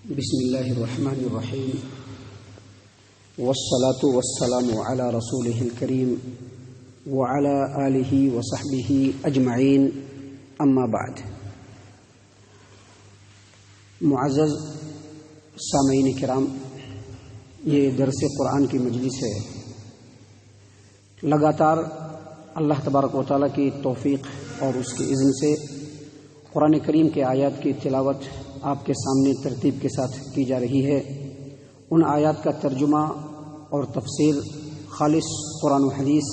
بسم اللہ الرحمن الرحیم والصلاة والسلام علی رسولہ الکریم وعلی آلہ وصحبہ اجمعین اما بعد۔ معزز سامعین کرام، یہ درس قرآن کی مجلس ہے۔ لگاتار اللہ تبارک و تعالیٰ کی توفیق اور اس کے اذن سے قرآن کریم کے آیات کی تلاوت آپ کے سامنے ترتیب کے ساتھ کی جا رہی ہے۔ ان آیات کا ترجمہ اور تفسیر خالص قرآن و حدیث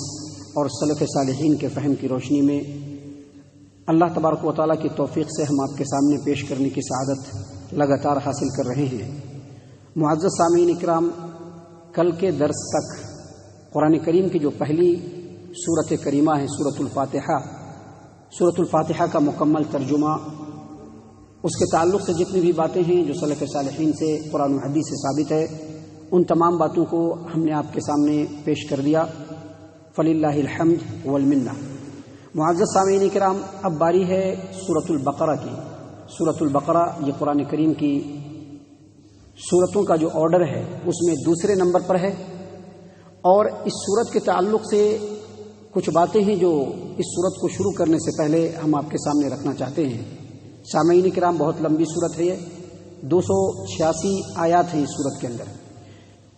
اور سلف صالحین کے فہم کی روشنی میں اللہ تبارک و تعالیٰ کی توفیق سے ہم آپ کے سامنے پیش کرنے کی سعادت لگاتار حاصل کر رہے ہیں۔ معزز سامعین اکرام، کل کے درس تک قرآن کریم کی جو پہلی سورت کریمہ ہے سورۃ الفاتحہ کا مکمل ترجمہ، اس کے تعلق سے جتنی بھی باتیں ہیں جو سلف صالحین سے قرآن و حدیث سے ثابت ہے، ان تمام باتوں کو ہم نے آپ کے سامنے پیش کر دیا۔ فللہ الحمد والمنہ۔ معزز سامعین کرام، اب باری ہے سورۃ البقرہ کی۔ سورۃ البقرہ یہ قرآن کریم کی سورتوں کا جو آرڈر ہے اس میں دوسرے نمبر پر ہے، اور اس سورت کے تعلق سے کچھ باتیں ہیں جو اس سورت کو شروع کرنے سے پہلے ہم آپ کے سامنے رکھنا چاہتے ہیں۔ سامعین کرام، بہت لمبی سورت ہے، یہ 286 آیات ہیں اس سورت کے اندر۔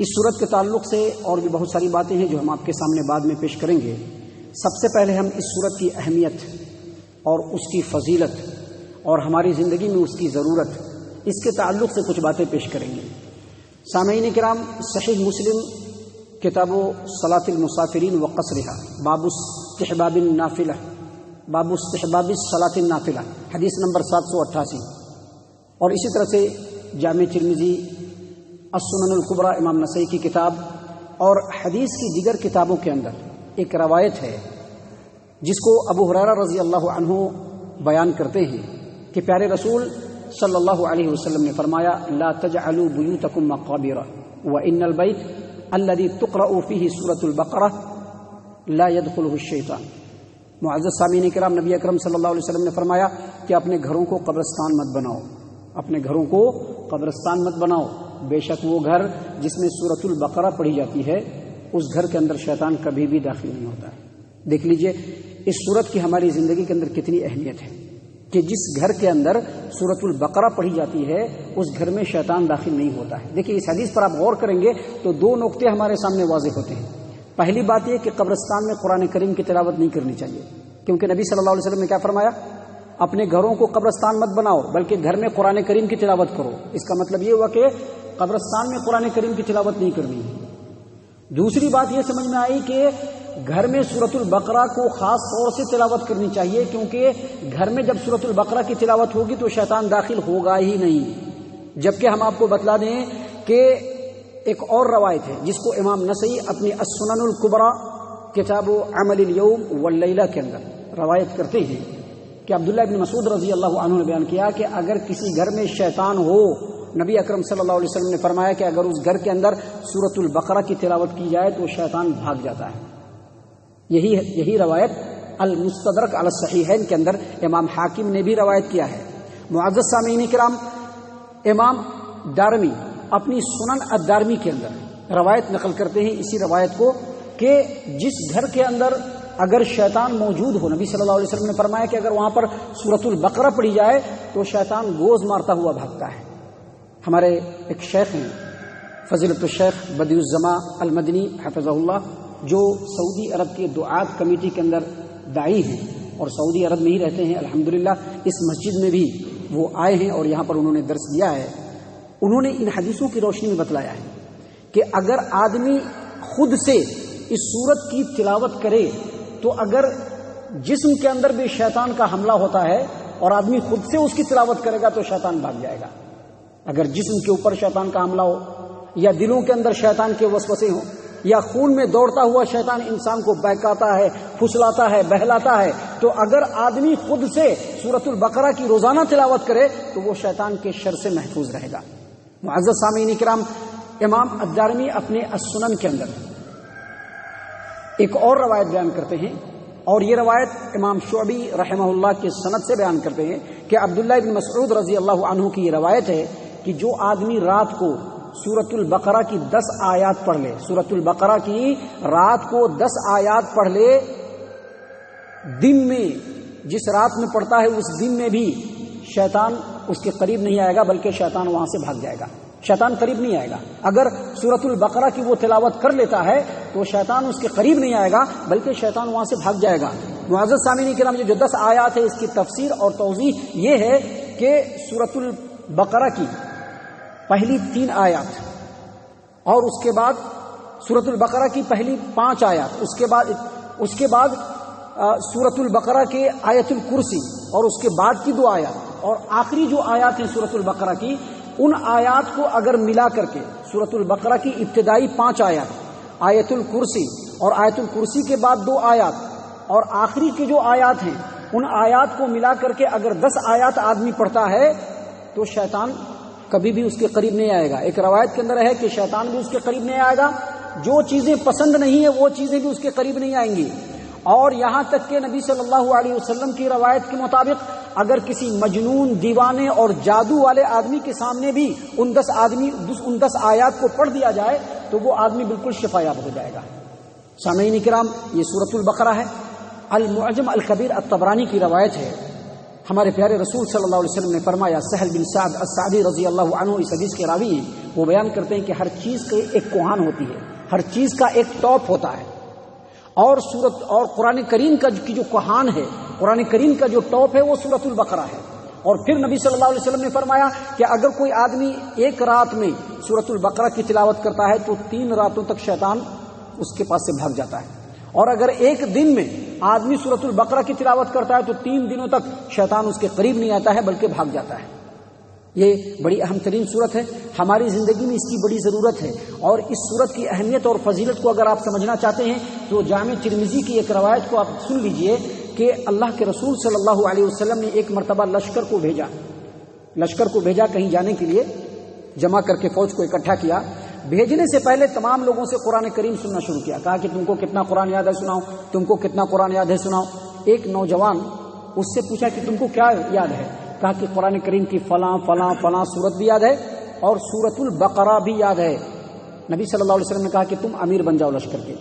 اس سورت کے تعلق سے اور بھی بہت ساری باتیں ہیں جو ہم آپ کے سامنے بعد میں پیش کریں گے۔ سب سے پہلے ہم اس سورت کی اہمیت اور اس کی فضیلت اور ہماری زندگی میں اس کی ضرورت، اس کے تعلق سے کچھ باتیں پیش کریں گے۔ سامعین کرام، صحیح مسلم کتاب صلاۃ المسافرین و قصرہا، باب استحباب النافلہ، باب استحباب الصلاۃ النافلہ، حدیث نمبر 788، اور اسی طرح سے جامع ترمذی، السنن الکبریٰ امام نسائی کی کتاب، اور حدیث کی دیگر کتابوں کے اندر ایک روایت ہے جس کو ابو ہریرہ رضی اللہ عنہ بیان کرتے ہیں کہ پیارے رسول صلی اللہ علیہ وسلم نے فرمایا: لا تجعلوا بیوتکم مقابر وان البیت الذی تقرأ فیہ سورۃ البقرہ لا يدخلہ الشیطان۔ معزز سامعین کرام، نبی اکرم صلی اللہ علیہ وسلم نے فرمایا کہ اپنے گھروں کو قبرستان مت بناؤ، اپنے گھروں کو قبرستان مت بناؤ، بے شک وہ گھر جس میں سورۃ البقرہ پڑھی جاتی ہے اس گھر کے اندر شیطان کبھی بھی داخل نہیں ہوتا ہے۔ دیکھ لیجئے اس سورت کی ہماری زندگی کے اندر کتنی اہمیت ہے کہ جس گھر کے اندر سورۃ البقرہ پڑھی جاتی ہے اس گھر میں شیطان داخل نہیں ہوتا ہے۔ دیکھیے اس حدیث پر آپ غور کریں گے تو دو نقطے ہمارے سامنے واضح ہوتے ہیں۔ پہلی بات یہ کہ قبرستان میں قرآن کریم کی تلاوت نہیں کرنی چاہیے، کیونکہ نبی صلی اللہ علیہ وسلم نے کیا فرمایا؟ اپنے گھروں کو قبرستان مت بناؤ بلکہ گھر میں قرآن کریم کی تلاوت کرو۔ اس کا مطلب یہ ہوا کہ قبرستان میں قرآن کریم کی تلاوت نہیں کرنی ہے۔ دوسری بات یہ سمجھ میں آئی کہ گھر میں سورۃ البقرہ کو خاص طور سے تلاوت کرنی چاہیے، کیونکہ گھر میں جب سورۃ البقرہ کی تلاوت ہوگی تو شیطان داخل ہوگا ہی نہیں۔ جبکہ ہم آپ کو بتلا دیں کہ ایک اور روایت ہے جس کو امام نسائی اپنی السنن الکبریٰ کتاب عمل الیوم واللیلہ کے اندر روایت کرتے ہیں کہ عبداللہ بن مسعود رضی اللہ عنہ نے بیان کیا کہ اگر کسی گھر میں شیطان ہو، نبی اکرم صلی اللہ علیہ وسلم نے فرمایا کہ اگر اس گھر کے اندر سورۃ البقرہ کی تلاوت کی جائے تو شیطان بھاگ جاتا ہے۔ یہی روایت المستدرک علی الصحیحین کے اندر امام حاکم نے بھی روایت کیا ہے۔ معزز سامعین کرام، امام دارمی اپنی سنن الدارمی کے اندر روایت نقل کرتے ہیں اسی روایت کو کہ جس گھر کے اندر اگر شیطان موجود ہو، نبی صلی اللہ علیہ وسلم نے فرمایا کہ اگر وہاں پر سورۃ البقرہ پڑھی جائے تو شیطان گوز مارتا ہوا بھاگتا ہے۔ ہمارے ایک شیخ ہیں فضیلت الشیخ بدیع الزماں المدنی حفظہ اللہ، جو سعودی عرب کے دعات کمیٹی کے اندر داعی ہیں اور سعودی عرب میں ہی رہتے ہیں الحمدللہ، اس مسجد میں بھی وہ آئے ہیں اور یہاں پر انہوں نے درس دیا ہے۔ انہوں نے ان حدیثوں کی روشنی میں بتلایا ہے کہ اگر آدمی خود سے اس سورت کی تلاوت کرے تو اگر جسم کے اندر بھی شیطان کا حملہ ہوتا ہے اور آدمی خود سے اس کی تلاوت کرے گا تو شیطان بھاگ جائے گا۔ اگر جسم کے اوپر شیطان کا حملہ ہو یا دلوں کے اندر شیطان کے وسوسے ہوں یا خون میں دوڑتا ہوا شیطان انسان کو بہکاتا ہے، پھسلاتا ہے، بہلاتا ہے، تو اگر آدمی خود سے سورۃ البقرہ کی روزانہ تلاوت کرے تو وہ شیطان کے شر سے محفوظ رہے گا۔ معزز سامعین کرام، امام الدارمی اپنے السنن کے اندر ایک اور روایت بیان کرتے ہیں، اور یہ روایت امام شعبی رحمہ اللہ کے سند سے بیان کرتے ہیں کہ عبداللہ بن مسعود رضی اللہ عنہ کی یہ روایت ہے کہ جو آدمی رات کو سورۃ البقرہ کی 10 آیات پڑھ لے، سورۃ البقرہ کی رات کو 10 آیات پڑھ لے، دن میں جس رات میں پڑھتا ہے اس دن میں بھی شیطان اس کے قریب نہیں آئے گا، بلکہ شیطان وہاں سے بھاگ جائے گا، شیطان قریب نہیں آئے گا۔ اگر سورۃ البقرہ کی وہ تلاوت کر لیتا ہے تو شیطان اس کے قریب نہیں آئے گا، بلکہ شیطان وہاں سے بھاگ جائے گا۔ معزز سامعین کرام، یہ جو 10 آیات ہے اس کی تفسیر اور توضیح یہ ہے کہ سورۃ البقرہ کی پہلی 3 آیات اور اس کے بعد سورۃ البقرہ کی پہلی 5 آیات، اس کے بعد سورۃ البقرہ کے آیت الکرسی اور اس کے بعد کی 2 آیات اور آخری جو آیات ہیں سورۃ البقرہ کی، ان آیات کو اگر ملا کر کے سورۃ البقرہ کی ابتدائی 5 آیات، آیت الکرسی اور آیت الکرسی کے بعد 2 آیات اور آخری کے جو آیات ہیں ان آیات کو ملا کر کے اگر 10 آیات آدمی پڑھتا ہے تو شیطان کبھی بھی اس کے قریب نہیں آئے گا۔ ایک روایت کے اندر ہے کہ شیطان بھی اس کے قریب نہیں آئے گا، جو چیزیں پسند نہیں ہیں وہ چیزیں بھی اس کے قریب نہیں آئیں گی۔ اور یہاں تک کہ نبی صلی اللہ علیہ وسلم کی روایت کے مطابق اگر کسی مجنون، دیوانے اور جادو والے آدمی کے سامنے بھی ان 10 آیات کو پڑھ دیا جائے تو وہ آدمی بالکل شفا یاب ہو جائے گا۔ سامعین کرام، یہ سورۃ البقرہ ہے۔ المعجم الکبیر الطبرانی کی روایت ہے، ہمارے پیارے رسول صلی اللہ علیہ وسلم نے فرمایا، سہل بن سعد السعدی رضی اللہ عنہ اس حدیث کے راوی ہیں، وہ بیان کرتے ہیں کہ ہر چیز کی ایک کوہان ہوتی ہے، ہر چیز کا ایک ٹاپ ہوتا ہے، اور قرآن کریم کا کی جو کوہان ہے، قرآن کریم کا جو ٹاپ ہے وہ سورۃ البقرہ ہے۔ اور پھر نبی صلی اللہ علیہ وسلم نے فرمایا کہ اگر کوئی آدمی ایک رات میں سورۃ البقرہ کی تلاوت کرتا ہے تو 3 راتوں تک شیطان اس کے پاس سے بھاگ جاتا ہے، اور اگر ایک دن میں آدمی سورۃ البقرہ کی تلاوت کرتا ہے تو 3 دنوں تک شیطان اس کے قریب نہیں آتا ہے بلکہ بھاگ جاتا ہے۔ یہ بڑی اہم ترین صورت ہے، ہماری زندگی میں اس کی بڑی ضرورت ہے، اور اس صورت کی اہمیت اور فضیلت کو اگر آپ سمجھنا چاہتے ہیں تو جامع ترمذی کی ایک روایت کو آپ سن لیجئے کہ اللہ کے رسول صلی اللہ علیہ وسلم نے ایک مرتبہ لشکر کو بھیجا کہیں جانے کے لیے، جمع کر کے فوج کو اکٹھا کیا۔ بھیجنے سے پہلے تمام لوگوں سے قرآن کریم سننا شروع کیا، کہا کہ تم کو کتنا قرآن یاد ہے سناؤ، تم کو کتنا قرآن یاد ہے سناؤ۔ ایک نوجوان اس سے پوچھا کہ تم کو کیا یاد ہے، کہا کہ قرآن کریم کی فلاں فلاں فلاں سورت بھی یاد ہے اور سورۃ البقرہ بھی یاد ہے۔ نبی صلی اللہ علیہ وسلم نے کہا کہ تم امیر بن جاؤ لشکر کے۔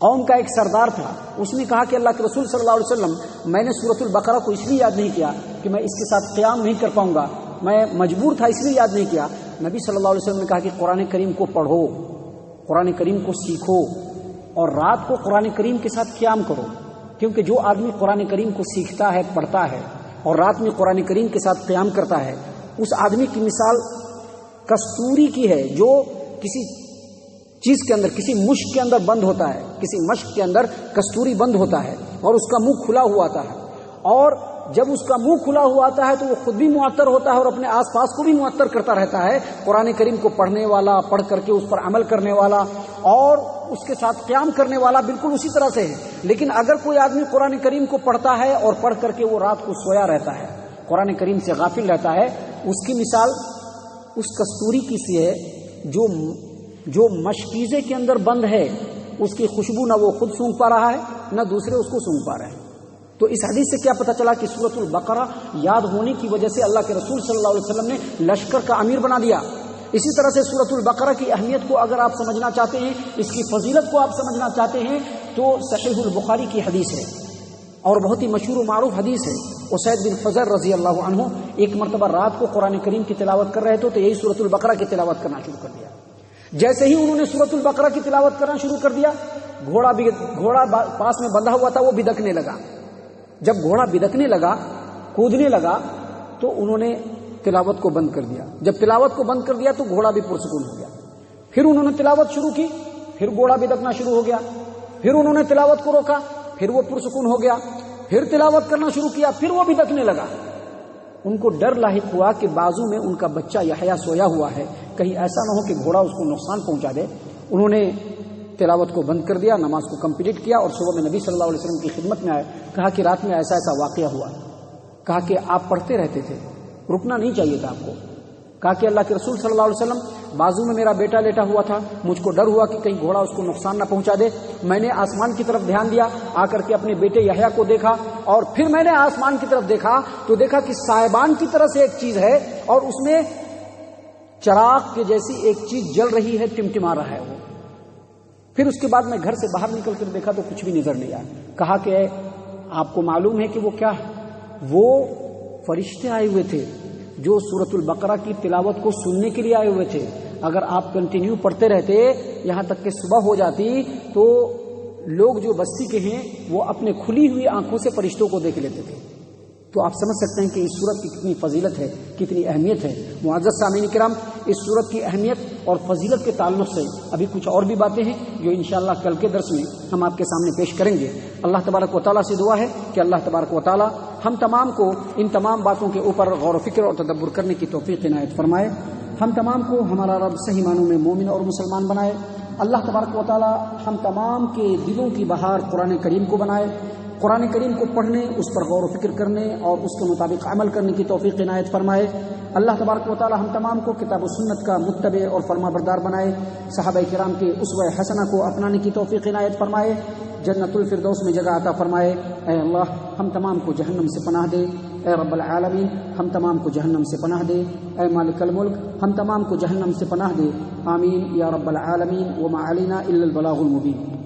قوم کا ایک سردار تھا، اس نے کہا کہ اللہ کے رسول صلی اللہ علیہ وسلم، میں نے سورۃ البقرہ کو اس لیے یاد نہیں کیا کہ میں اس کے ساتھ قیام نہیں کر پاؤں گا، میں مجبور تھا اس لیے یاد نہیں کیا۔ نبی صلی اللہ علیہ وسلم نے کہا کہ قرآن کریم کو پڑھو، قرآن کریم کو سیکھو، اور رات کو قرآن کریم کے ساتھ قیام کرو، کیونکہ جو آدمی قرآن کریم کو سیکھتا ہے، پڑھتا ہے اور رات میں قرآن کریم کے ساتھ قیام کرتا ہے، اس آدمی کی مثال کستوری کی ہے جو کسی چیز کے اندر، کسی مشک کے اندر بند ہوتا ہے، کسی مشک کے اندر کستوری بند ہوتا ہے اور اس کا منہ کھلا ہوا آتا ہے، اور جب اس کا منہ کھلا ہوا آتا ہے تو وہ خود بھی معطر ہوتا ہے اور اپنے آس پاس کو بھی معطر کرتا رہتا ہے۔ قرآن کریم کو پڑھنے والا، پڑھ کر کے اس پر عمل کرنے والا اور اس کے ساتھ قیام کرنے والا بالکل اسی طرح سے ہے۔ لیکن اگر کوئی آدمی قرآن کریم کو پڑھتا ہے اور پڑھ کر کے وہ رات کو سویا رہتا ہے، قرآن کریم سے غافل رہتا ہے، اس کی مثال اس کستوری کی سی ہے جو مشکیزے کے اندر بند ہے، اس کی خوشبو نہ وہ خود سونگھ پا رہا ہے نہ دوسرے اس کو سونگھ پا رہے ہیں۔ تو اس حدیث سے کیا پتہ چلا کہ سورۃ البقرہ یاد ہونے کی وجہ سے اللہ کے رسول صلی اللہ علیہ وسلم نے لشکر کا امیر بنا دیا۔ اسی طرح سے سورۃ البقرہ کی اہمیت کو اگر آپ سمجھنا چاہتے ہیں، اس کی فضیلت کو آپ سمجھنا چاہتے ہیں، تو صحیح البخاری کی حدیث ہے اور بہت ہی مشہور و معروف حدیث ہے۔ اسید بن حضر رضی اللہ عنہ ایک مرتبہ رات کو قرآن کریم کی تلاوت کر رہے تھے تو یہی سورۃ البقرہ کی تلاوت کرنا شروع کر دیا۔ جیسے ہی انہوں نے سورۃ البقرہ کی تلاوت کرنا شروع کر دیا، گھوڑا پاس میں بندھا ہوا تھا، وہ بدکنے لگا۔ جب گھوڑا بدکنے لگا، کودنے لگا، تو انہوں نے تلاوت کو بند کر دیا۔ جب تلاوت کو بند کر دیا تو گھوڑا بھی پرسکون ہو گیا۔ پھر انہوں نے تلاوت شروع کی، پھر گھوڑا بدکنا شروع ہو گیا۔ پھر انہوں نے تلاوت کو روکا، پھر وہ پرسکون ہو گیا۔ پھر تلاوت کرنا شروع کیا، پھر وہ بدکنے لگا۔ ان کو ڈر لاحق ہوا کہ بازو میں ان کا بچہ یحییٰ سویا ہوا ہے، کہیں ایسا نہ ہو کہ گھوڑا اس کو نقصان پہنچا دے۔ انہوں نے تلاوت کو بند کر دیا، نماز کو کمپلیٹ کیا اور صبح میں نبی صلی اللہ علیہ وسلم کی خدمت میں آئے۔ کہا کہ رات میں ایسا ایسا واقعہ ہوا۔ کہا کہ آپ پڑھتے رہتے تھے، رکنا نہیں چاہیے تھا آپ کو۔ کہا کہ اللہ کے رسول صلی اللہ علیہ وسلم، بازو میں میرا بیٹا لیٹا ہوا تھا، مجھ کو ڈر ہوا کہ کہیں گھوڑا اس کو نقصان نہ پہنچا دے۔ میں نے آسمان کی طرف دھیان دیا، آ کر کے اپنے بیٹے یحییٰ کو دیکھا، اور پھر میں نے آسمان کی طرف دیکھا تو دیکھا کہ سائبان کی طرح سے ایک چیز ہے اور اس میں چراغ کے جیسی ایک چیز جل رہی ہے، ٹمٹما رہا ہے وہ۔ پھر اس کے بعد میں گھر سے باہر نکل کر دیکھا تو کچھ بھی نظر نہیں آیا۔ کہا کہ آپ کو معلوم ہے کہ وہ کیا ہے؟ وہ فرشتے آئے ہوئے تھے جو سورۃ البقرہ کی تلاوت کو سننے کے لیے آئے ہوئے تھے۔ اگر آپ کنٹینیو پڑھتے رہتے یہاں تک کہ صبح ہو جاتی تو لوگ جو بستی کے ہیں وہ اپنے کھلی ہوئی آنکھوں سے فرشتوں کو دیکھ لیتے تھے۔ تو آپ سمجھ سکتے ہیں کہ اس سورت کی کتنی فضیلت ہے، کتنی اہمیت ہے۔ معزز سامعین کرام، اس سورت کی اہمیت اور فضیلت کے تعلق سے ابھی کچھ اور بھی باتیں ہیں جو انشاءاللہ کل کے درس میں ہم آپ کے سامنے پیش کریں گے۔ اللہ تبارک و تعالیٰ سے دعا ہے کہ اللہ تبارک و تعالیٰ ہم تمام کو ان تمام باتوں کے اوپر غور و فکر اور تدبر کرنے کی توفیق عنایت فرمائے۔ ہم تمام کو ہمارا رب صحیح معنوں میں مومن اور مسلمان بنائے۔ اللہ تبارک و تعالیٰ ہم تمام کے دلوں کی بہار قرآن کریم کو بنائے۔ قرآن کریم کو پڑھنے، اس پر غور و فکر کرنے اور اس کے مطابق عمل کرنے کی توفیق عنایت فرمائے۔ اللہ تبارک و تعالی ہم تمام کو کتاب و سنت کا متبع اور فرما بردار بنائے۔ صحابہ کرام کے اسوہ حسنہ کو اپنانے کی توفیق عنایت فرمائے۔ جنت الفردوس میں جگہ عطا فرمائے۔ اے اللہ ہم تمام کو جہنم سے پناہ دے۔ اے رب العالمین ہم تمام کو جہنم سے پناہ دے۔ اے مالک الملک ہم تمام کو جہنم سے پناہ دے۔ آمین یا رب العالمین۔ وما علینا الا البلاغ المبین۔